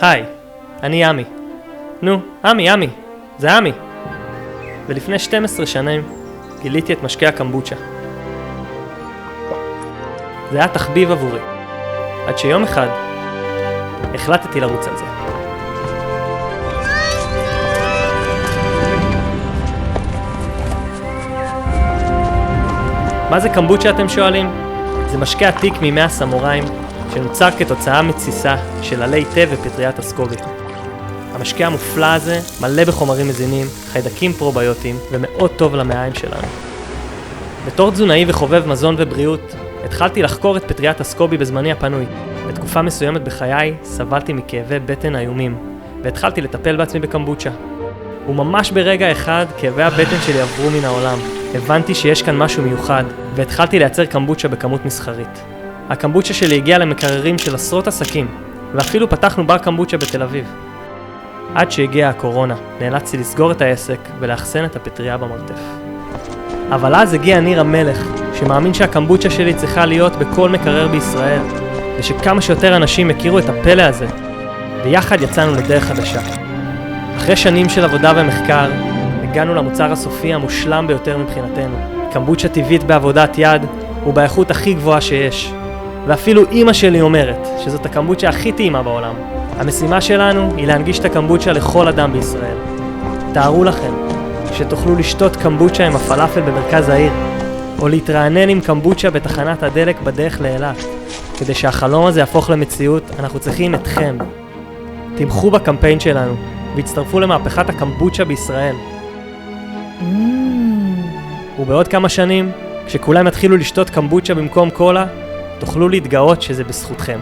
היי, אני עמי. נו, עמי, זה עמי. ולפני 12 שנים גיליתי את משקה הקמבוצ'ה. זה היה תחביב עבורי, עד שיום אחד החלטתי לרוץ על זה. מה זה קמבוצ'ה אתם שואלים? זה משקה עתיק מימי הסמוראים שנוצר כתוצאה מתסיסה של עלי תה ופטריית אסקובי. המשקה המופלא הזה מלא בחומרים מזינים, חיידקים פרוביוטיים ומאוד טוב למעיים שלנו. בתור תזונאי וחובב מזון ובריאות, התחלתי לחקור את פטריית אסקובי בזמני הפנוי. בתקופה מסוימת בחיי סבלתי מכאבי בטן איומים, והתחלתי לטפל בעצמי בקמבוצ'ה. וממש ברגע אחד כאבי הבטן שלי עברו מן העולם. הבנתי שיש כאן משהו מיוחד, והתחלתי לייצר קמבוצ'ה בכמות מסחרית. הקמבוצ'ה שלי הגיעה למקררים של עשרות עסקים, ואפילו פתחנו בר קמבוצ'ה בתל אביב. עד שהגיעה הקורונה, נאלצתי לסגור את העסק ולאחסן את הפטריה במרתף. אבל אז הגיע ניר המלך, שמאמין שהקמבוצ'ה שלי צריכה להיות בכל מקרר בישראל, ושכמה שיותר אנשים הכירו את הפלא הזה, ויחד יצאנו לדרך חדשה. אחרי שנים של עבודה ומחקר, הגענו למוצר הסופי המושלם ביותר מבחינתנו. קמבוצ'ה טבעית בעבודת יד ובאיכות הכי גבוהה שיש. ואפילו אמא שלי אומרת שזאת הקמבוצ'ה הכי טעימה בעולם. המשימה שלנו היא להנגיש את הקמבוצ'ה לכל אדם בישראל. תארו לכם שתוכלו לשתות קמבוצ'ה עם הפלאפל במרכז העיר, או להתרענן עם קמבוצ'ה בתחנת הדלק בדרך לאילת. כדי שהחלום הזה יהפוך למציאות, אנחנו צריכים אתכם. תמכו בקמפיין שלנו והצטרפו למהפכת הקמבוצ'ה בישראל. ובעוד כמה שנים, כשכולם יתחילו לשתות קמבוצ'ה במקום קולה, תוכלו להתגאות שזה בזכותכם.